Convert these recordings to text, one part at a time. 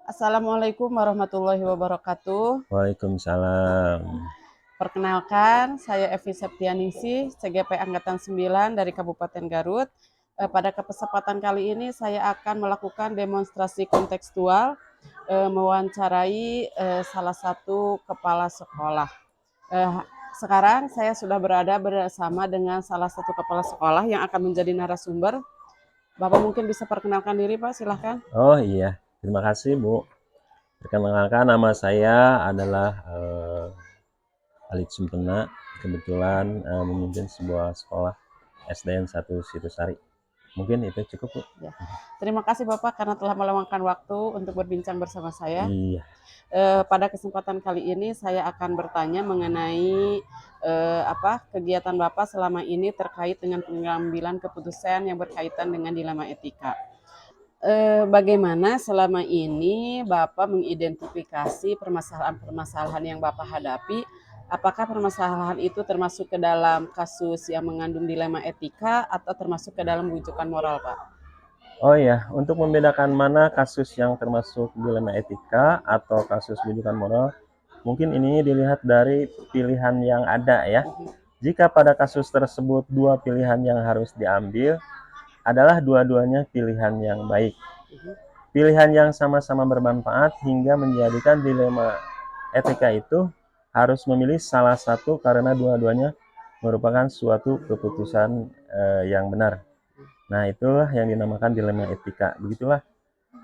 Assalamualaikum warahmatullahi wabarakatuh. Waalaikumsalam. Perkenalkan, saya Evi Septianingsih, CGP Angkatan 9 dari Kabupaten Garut. Pada kesempatan kali ini saya akan melakukan demonstrasi kontekstual mewawancarai salah satu kepala sekolah. Sekarang saya sudah berada bersama dengan salah satu kepala sekolah yang akan menjadi narasumber. Bapak mungkin bisa perkenalkan diri, Pak, silahkan. Oh iya, terima kasih Bu. Perkenalkan nama saya adalah Alid Sumpena. Kebetulan memimpin sebuah sekolah SDN 1 Situsari. Mungkin itu cukup Bu. Ya. Terima kasih Bapak karena telah meluangkan waktu untuk berbincang bersama saya. Iya. Pada kesempatan kali ini saya akan bertanya mengenai kegiatan Bapak selama ini terkait dengan pengambilan keputusan yang berkaitan dengan dilema etika. Bagaimana selama ini Bapak mengidentifikasi permasalahan-permasalahan yang Bapak hadapi? Apakah permasalahan itu termasuk ke dalam kasus yang mengandung dilema etika atau termasuk ke dalam rujukan moral, Pak? Oh iya, untuk membedakan mana kasus yang termasuk dilema etika atau kasus rujukan moral, mungkin ini dilihat dari pilihan yang ada ya. Jika pada kasus tersebut dua pilihan yang harus diambil adalah dua-duanya pilihan yang baik. Pilihan yang sama-sama bermanfaat hingga menjadikan dilema etika itu harus memilih salah satu karena dua-duanya merupakan suatu keputusan yang benar. Nah, itulah yang dinamakan dilema etika. Begitulah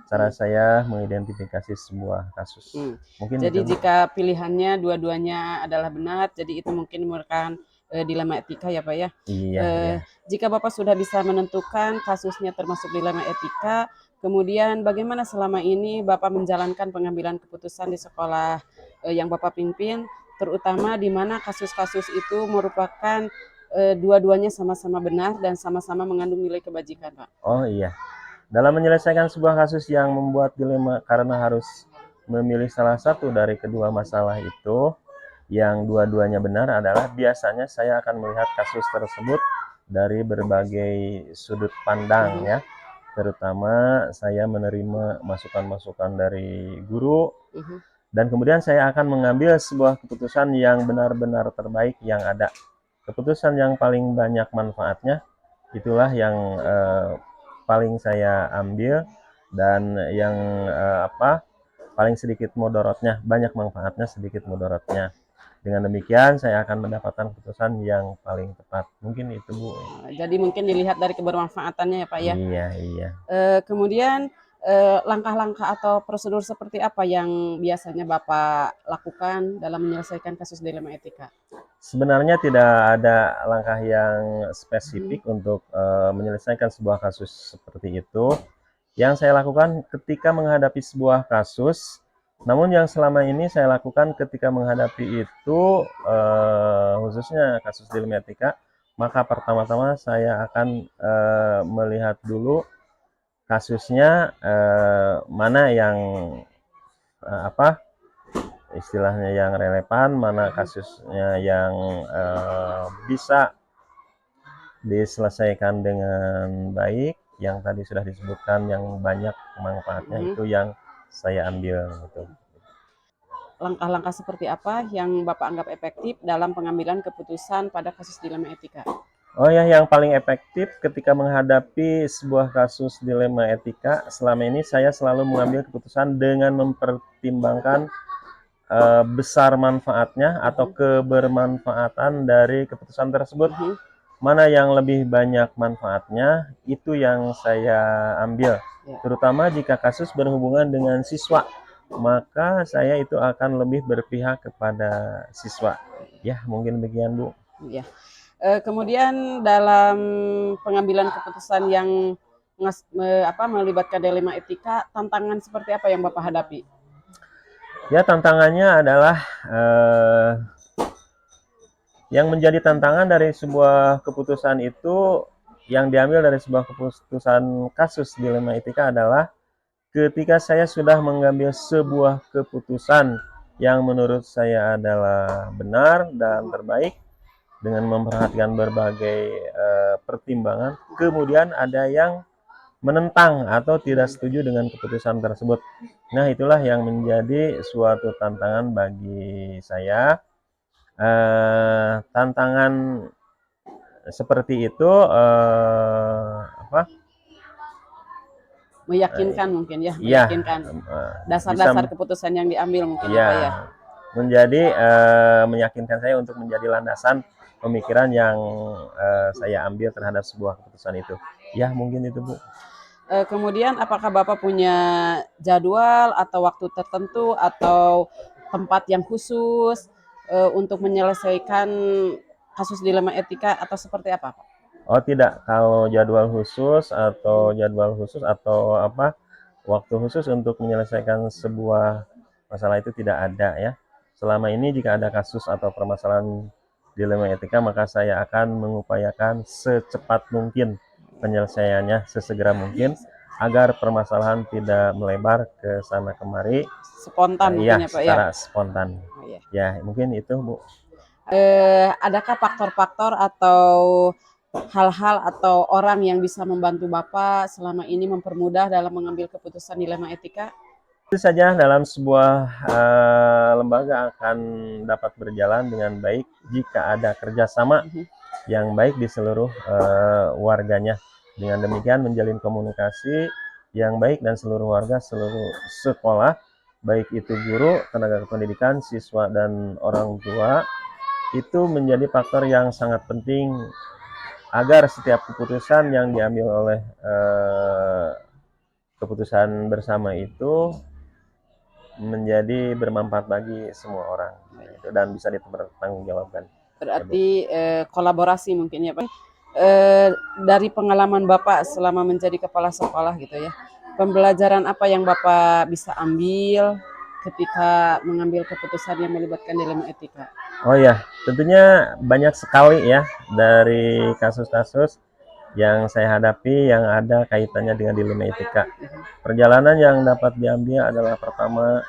cara saya mengidentifikasi sebuah kasus. Mungkin jadi itu, jika pilihannya dua-duanya adalah benar, jadi itu mungkin merupakan dilema etika ya Pak ya. Iya, iya. Jika Bapak sudah bisa menentukan kasusnya termasuk dilema etika, kemudian bagaimana selama ini Bapak menjalankan pengambilan keputusan di sekolah yang Bapak pimpin, terutama di mana kasus-kasus itu merupakan dua-duanya sama-sama benar dan sama-sama mengandung nilai kebajikan, Pak. Oh iya. Dalam menyelesaikan sebuah kasus yang membuat dilema karena harus memilih salah satu dari kedua masalah itu, yang dua-duanya benar adalah biasanya saya akan melihat kasus tersebut dari berbagai sudut pandang ya. Terutama saya menerima masukan-masukan dari guru dan kemudian saya akan mengambil sebuah keputusan yang benar-benar terbaik yang ada. Keputusan yang paling banyak manfaatnya itulah yang paling saya ambil dan yang paling sedikit mudorotnya, banyak manfaatnya sedikit mudorotnya. Dengan demikian saya akan mendapatkan keputusan yang paling tepat. Mungkin itu Bu. Jadi mungkin dilihat dari kebermanfaatannya ya Pak ya. Iya, iya. Kemudian langkah-langkah atau prosedur seperti apa yang biasanya Bapak lakukan dalam menyelesaikan kasus dilema etika? Sebenarnya tidak ada langkah yang spesifik untuk menyelesaikan sebuah kasus seperti itu. Yang saya lakukan ketika menghadapi sebuah kasus, namun yang selama ini saya lakukan ketika menghadapi itu khususnya kasus dilema etika, maka pertama-tama saya akan melihat dulu kasusnya mana yang istilahnya yang relevan, mana kasusnya yang bisa diselesaikan dengan baik, yang tadi sudah disebutkan yang banyak manfaatnya itu yang saya ambil gitu. Langkah-langkah seperti apa yang Bapak anggap efektif dalam pengambilan keputusan pada kasus dilema etika? Oh ya, yang paling efektif ketika menghadapi sebuah kasus dilema etika, selama ini saya selalu mengambil keputusan dengan mempertimbangkan besar manfaatnya atau kebermanfaatan dari keputusan tersebut. Mana yang lebih banyak manfaatnya, itu yang saya ambil. Terutama jika kasus berhubungan dengan siswa, maka saya itu akan lebih berpihak kepada siswa. Ya, mungkin demikian Bu. Ya. Kemudian dalam pengambilan keputusan yang melibatkan dilema etika, tantangan seperti apa yang Bapak hadapi? Ya, tantangannya adalah yang menjadi tantangan dari sebuah keputusan itu, yang diambil dari sebuah keputusan kasus dilema etika adalah ketika saya sudah mengambil sebuah keputusan yang menurut saya adalah benar dan terbaik dengan memperhatikan berbagai pertimbangan, kemudian ada yang menentang atau tidak setuju dengan keputusan tersebut. Nah, itulah yang menjadi suatu tantangan bagi saya. Tantangan seperti itu apa? Meyakinkan mungkin ya, Ya, meyakinkan bisa dasar-dasar keputusan yang diambil mungkin ya ya Pak ya. menjadi meyakinkan saya untuk menjadi landasan pemikiran yang saya ambil terhadap sebuah keputusan itu. Ya, mungkin itu, Bu. Kemudian apakah Bapak punya jadwal atau waktu tertentu atau tempat yang khusus untuk menyelesaikan kasus dilema etika atau seperti apa, Pak? Oh, tidak. Kalau jadwal khusus atau apa waktu khusus untuk menyelesaikan sebuah masalah itu tidak ada ya. Selama ini jika ada kasus atau permasalahan dilema etika, maka saya akan mengupayakan secepat mungkin penyelesaiannya, sesegera mungkin agar permasalahan tidak melebar ke sana kemari. Spontan Ya, mungkin ya Pak ya. secara spontan. Oh, ya. Ya, mungkin itu, Bu. Adakah faktor-faktor atau hal-hal atau orang yang bisa membantu Bapak selama ini mempermudah dalam mengambil keputusan dilema etika? Tentu saja dalam sebuah lembaga akan dapat berjalan dengan baik jika ada kerjasama yang baik di seluruh warganya. Dengan demikian menjalin komunikasi yang baik dan seluruh warga, seluruh sekolah, baik itu guru, tenaga pendidikan, siswa, dan orang tua, itu menjadi faktor yang sangat penting agar setiap keputusan yang diambil oleh keputusan bersama itu menjadi bermanfaat bagi semua orang dan bisa dipertanggungjawabkan. Berarti kolaborasi mungkin ya Pak. Dari pengalaman Bapak selama menjadi kepala sekolah gitu ya, pembelajaran apa yang Bapak bisa ambil ketika mengambil keputusan yang melibatkan dilema etika? Oh ya, tentunya banyak sekali ya dari kasus-kasus yang saya hadapi yang ada kaitannya dengan dilema etika. Perjalanan yang dapat diambil adalah pertama,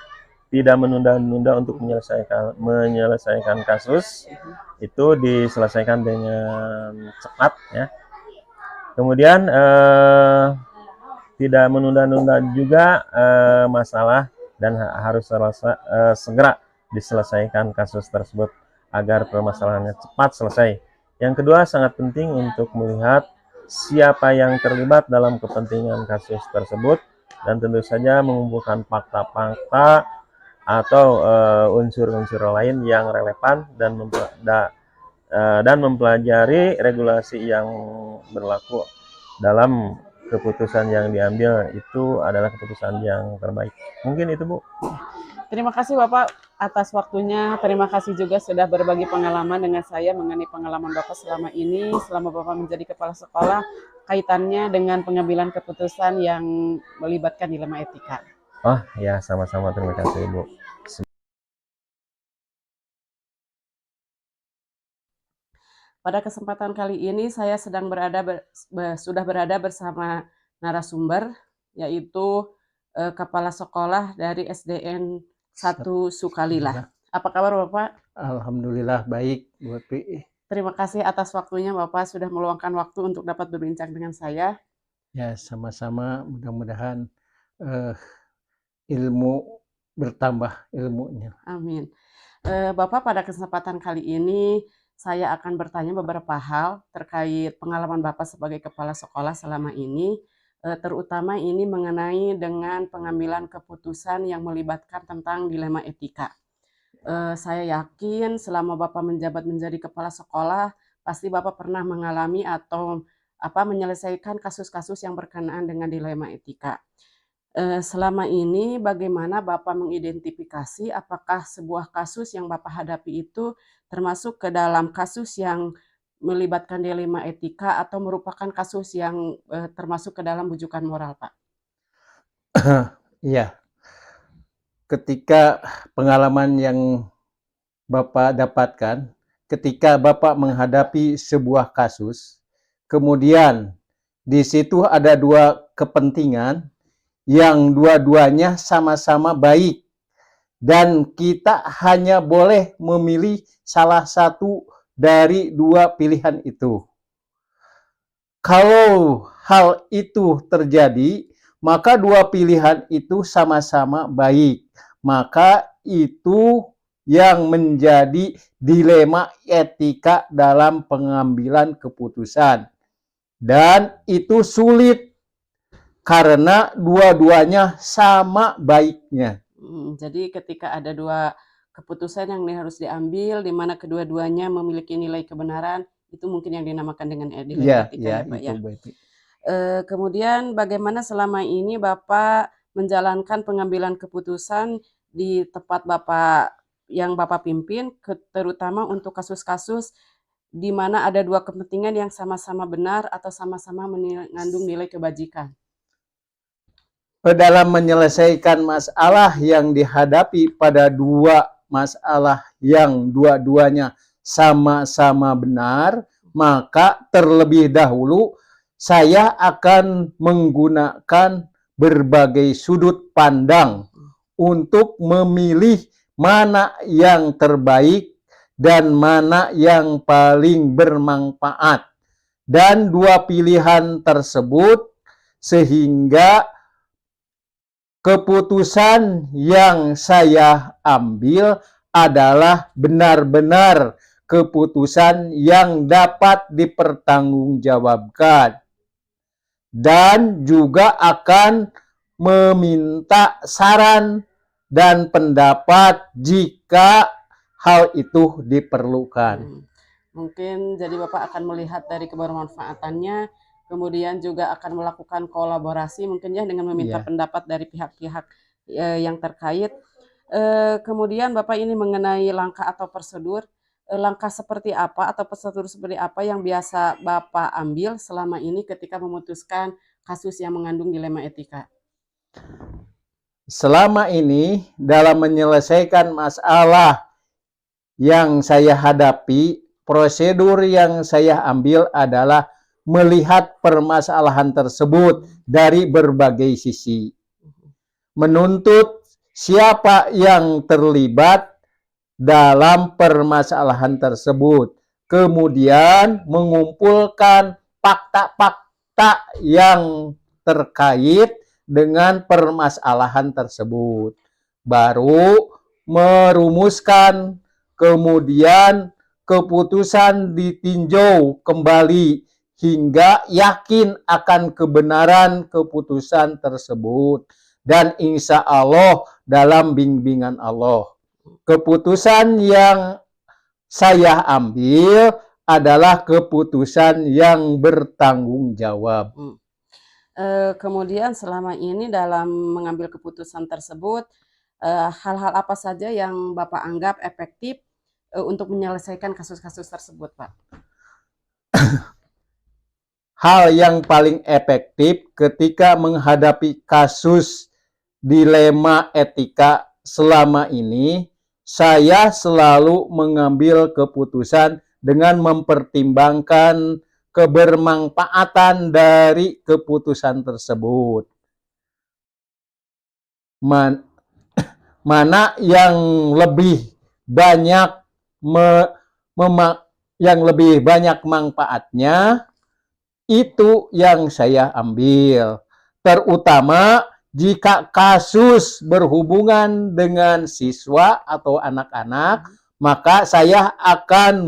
tidak menunda-nunda untuk menyelesaikan kasus, itu diselesaikan dengan cepat ya. Kemudian tidak menunda-nunda juga masalah dan harus segera diselesaikan kasus tersebut agar permasalahannya cepat selesai. Yang kedua, sangat penting untuk melihat siapa yang terlibat dalam kepentingan kasus tersebut dan tentu saja mengumpulkan fakta-fakta atau unsur-unsur lain yang relevan dan mempelajari regulasi yang berlaku dalam keputusan yang diambil itu adalah keputusan yang terbaik. Mungkin itu, Bu. Terima kasih Bapak atas waktunya. Terima kasih juga sudah berbagi pengalaman dengan saya mengenai pengalaman Bapak selama ini, selama Bapak menjadi kepala sekolah, kaitannya dengan pengambilan keputusan yang melibatkan dilema etika. Oh ya, sama-sama, terima kasih, Bu. Pada kesempatan kali ini saya sudah berada bersama narasumber, yaitu kepala sekolah dari SDN 1 Sukalila. Apa kabar Bapak? Alhamdulillah baik, Bu Pi. Terima kasih atas waktunya Bapak sudah meluangkan waktu untuk dapat berbincang dengan saya. Ya, sama-sama, mudah-mudahan ilmu bertambah ilmunya. Amin. Bapak, pada kesempatan kali ini saya akan bertanya beberapa hal terkait pengalaman Bapak sebagai kepala sekolah selama ini, terutama ini mengenai dengan pengambilan keputusan yang melibatkan tentang dilema etika. Saya yakin selama Bapak menjabat menjadi kepala sekolah, pasti Bapak pernah mengalami atau menyelesaikan kasus-kasus yang berkenaan dengan dilema etika. Selama ini bagaimana Bapak mengidentifikasi apakah sebuah kasus yang Bapak hadapi itu termasuk ke dalam kasus yang melibatkan dilema etika atau merupakan kasus yang termasuk ke dalam bujukan moral, Pak? Iya, ketika pengalaman yang Bapak dapatkan, ketika Bapak menghadapi sebuah kasus, kemudian di situ ada dua kepentingan yang dua-duanya sama-sama baik dan kita hanya boleh memilih salah satu dari dua pilihan itu. Kalau hal itu terjadi, maka dua pilihan itu sama-sama baik. Maka itu yang menjadi dilema etika dalam pengambilan keputusan. Dan itu sulit karena dua-duanya sama baiknya. Jadi ketika ada dua keputusan yang harus diambil, di mana kedua-duanya memiliki nilai kebenaran, itu mungkin yang dinamakan dengan dilema etika ya Pak itu ya. berarti. Kemudian bagaimana selama ini Bapak menjalankan pengambilan keputusan di tempat Bapak yang Bapak pimpin, terutama untuk kasus-kasus di mana ada dua kepentingan yang sama-sama benar atau sama-sama mengandung nilai kebajikan? Dalam menyelesaikan masalah yang dihadapi pada dua masalah yang dua-duanya sama-sama benar, maka terlebih dahulu saya akan menggunakan berbagai sudut pandang untuk memilih mana yang terbaik dan mana yang paling bermanfaat. Dan dua pilihan tersebut sehingga keputusan yang saya ambil adalah benar-benar keputusan yang dapat dipertanggungjawabkan. Dan juga akan meminta saran dan pendapat jika hal itu diperlukan. Mungkin jadi Bapak akan melihat dari kebermanfaatannya, kemudian juga akan melakukan kolaborasi mungkin ya dengan meminta pendapat dari pihak-pihak yang terkait. Kemudian Bapak ini mengenai langkah atau prosedur, langkah seperti apa atau prosedur seperti apa yang biasa Bapak ambil selama ini ketika memutuskan kasus yang mengandung dilema etika? Selama ini dalam menyelesaikan masalah yang saya hadapi, prosedur yang saya ambil adalah melihat permasalahan tersebut dari berbagai sisi. Menuntut siapa yang terlibat dalam permasalahan tersebut. Kemudian mengumpulkan fakta-fakta yang terkait dengan permasalahan tersebut. Baru merumuskan, kemudian keputusan ditinjau kembali hingga yakin akan kebenaran keputusan tersebut. Dan insya Allah dalam bimbingan Allah, keputusan yang saya ambil adalah keputusan yang bertanggung jawab. Kemudian selama ini dalam mengambil keputusan tersebut, hal-hal apa saja yang Bapak anggap efektif untuk menyelesaikan kasus-kasus tersebut, Pak? Hal yang paling efektif ketika menghadapi kasus dilema etika selama ini, saya selalu mengambil keputusan dengan mempertimbangkan kebermanfaatan dari keputusan tersebut. Mana yang lebih banyak manfaatnya, itu yang saya ambil. Terutama jika kasus berhubungan dengan siswa atau anak-anak, maka saya akan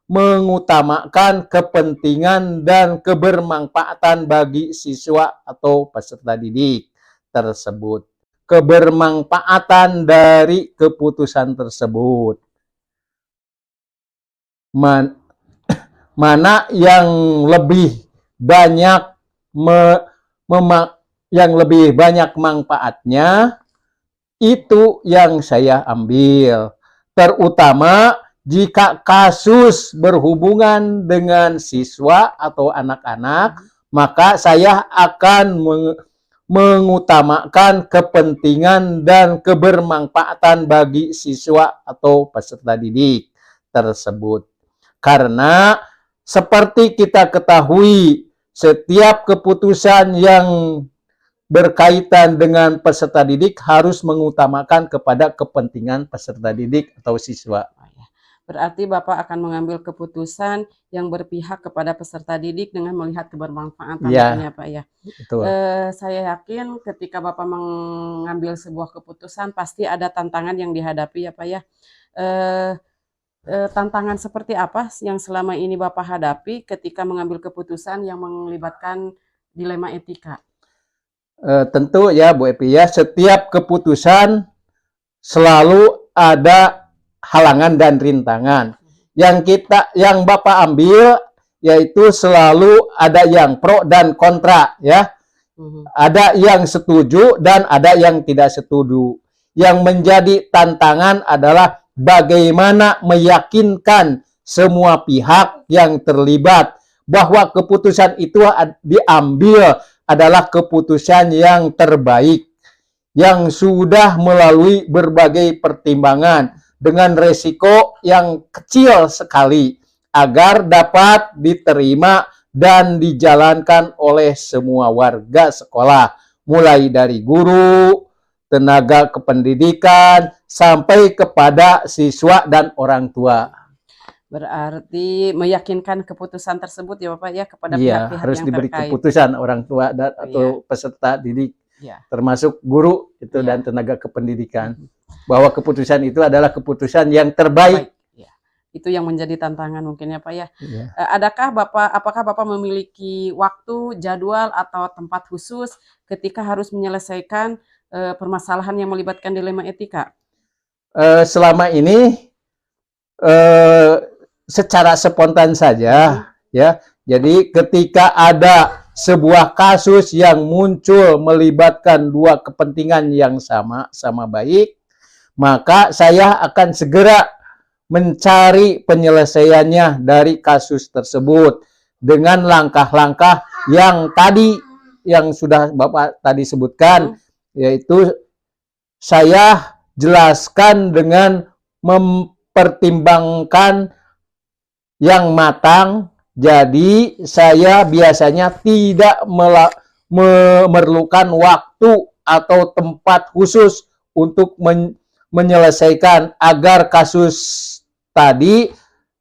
mengutamakan kepentingan dan kebermanfaatan bagi siswa atau peserta didik tersebut. Kebermanfaatan dari keputusan tersebut. Mana yang lebih banyak manfaatnya, itu yang saya ambil. Terutama jika kasus berhubungan dengan siswa atau anak-anak, maka saya akan mengutamakan kepentingan dan kebermanfaatan bagi siswa atau peserta didik tersebut. Karena seperti kita ketahui, setiap keputusan yang berkaitan dengan peserta didik harus mengutamakan kepada kepentingan peserta didik atau siswa. Berarti Bapak akan mengambil keputusan yang berpihak kepada peserta didik dengan melihat kebermanfaatan Ya. mungkin ya Pak ya. Betul. Saya yakin ketika Bapak mengambil sebuah keputusan pasti ada tantangan yang dihadapi ya Pak ya. Tantangan seperti apa yang selama ini Bapak hadapi ketika mengambil keputusan yang melibatkan dilema etika? Tentu ya Bu Epi ya, setiap keputusan selalu ada halangan dan rintangan. Yang Bapak ambil yaitu selalu ada yang pro dan kontra ya. Ada yang setuju dan ada yang tidak setuju. Yang menjadi tantangan adalah bagaimana meyakinkan semua pihak yang terlibat bahwa keputusan itu diambil adalah keputusan yang terbaik, yang sudah melalui berbagai pertimbangan dengan resiko yang kecil sekali agar dapat diterima dan dijalankan oleh semua warga sekolah, mulai dari guru, tenaga kependidikan, sampai kepada siswa dan orang tua. Berarti meyakinkan keputusan tersebut ya Bapak ya kepada Iya, pihak-pihak harus yang diberi terkait. keputusan orang tua dan atau peserta didik, Ya. termasuk guru itu dan tenaga kependidikan, bahwa keputusan itu adalah keputusan yang terbaik. Baik. Ya. Itu yang menjadi tantangan mungkin ya Pak ya. Iya. Apakah Bapak memiliki waktu, jadwal atau tempat khusus ketika harus menyelesaikan permasalahan yang melibatkan dilema etika? Selama ini secara spontan saja ya. Jadi ketika ada sebuah kasus yang muncul melibatkan dua kepentingan yang sama baik, maka saya akan segera mencari penyelesaiannya dari kasus tersebut dengan langkah-langkah yang sudah Bapak tadi sebutkan, yaitu saya jelaskan dengan mempertimbangkan yang matang. Jadi saya biasanya tidak memerlukan waktu atau tempat khusus untuk menyelesaikan agar kasus tadi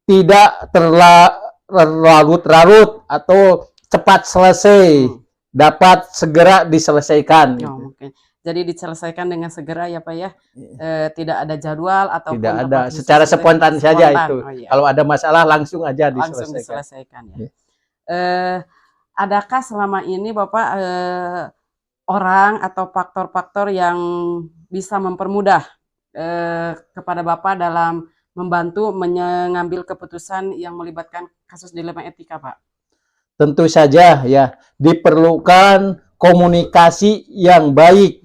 tidak terlarut-larut atau cepat selesai, dapat segera diselesaikan. Mungkin. Jadi diselesaikan dengan segera ya Pak ya. Tidak ada jadwal atau tidak ada, secara spontan saja itu. Kalau ada masalah langsung aja diselesaikan ya. Adakah selama ini Bapak orang atau faktor-faktor yang bisa mempermudah kepada Bapak dalam membantu mengambil keputusan yang melibatkan kasus dilema etika Pak? Tentu saja ya, diperlukan komunikasi yang baik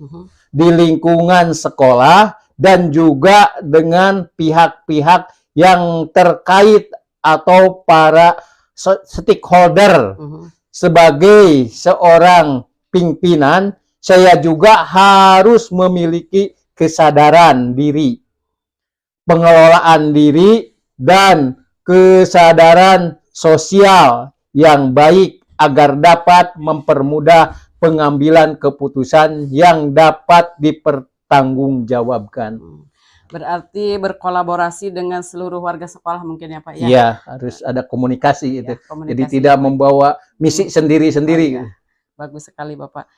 di lingkungan sekolah dan juga dengan pihak-pihak yang terkait atau para stakeholder. Sebagai seorang pimpinan, saya juga harus memiliki kesadaran diri, pengelolaan diri, dan kesadaran sosial yang baik agar dapat mempermudah pengambilan keputusan yang dapat dipertanggungjawabkan. Berarti berkolaborasi dengan seluruh warga sekolah mungkin ya Pak ya? Iya, harus ada komunikasi itu. Jadi tidak membawa misi sendiri-sendiri. Bagus sekali Bapak.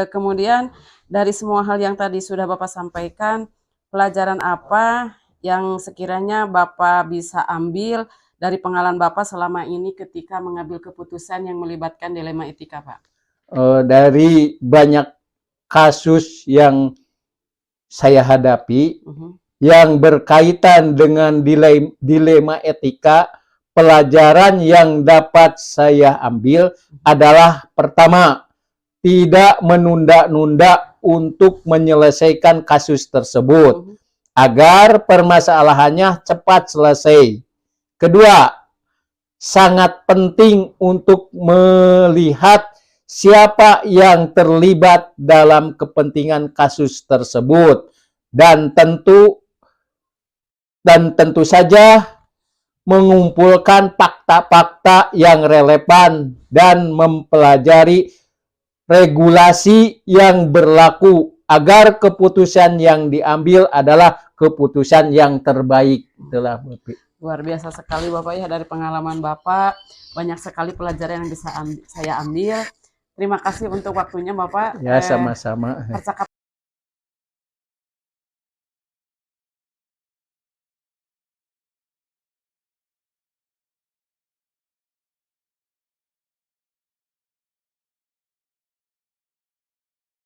Kemudian dari semua hal yang tadi sudah Bapak sampaikan, pelajaran apa yang sekiranya Bapak bisa ambil dari pengalaman Bapak selama ini ketika mengambil keputusan yang melibatkan dilema etika Pak? Dari banyak kasus yang saya hadapi yang berkaitan dengan dilema etika, pelajaran yang dapat saya ambil adalah pertama, tidak menunda-nunda untuk menyelesaikan kasus tersebut agar permasalahannya cepat selesai. Kedua, sangat penting untuk melihat siapa yang terlibat dalam kepentingan kasus tersebut dan tentu saja mengumpulkan fakta-fakta yang relevan dan mempelajari regulasi yang berlaku agar keputusan yang diambil adalah keputusan yang terbaik. Itulah. Luar biasa sekali Bapak ya, dari pengalaman Bapak banyak sekali pelajaran yang bisa saya ambil. Terima kasih untuk waktunya Bapak. Ya, sama-sama. Percakapan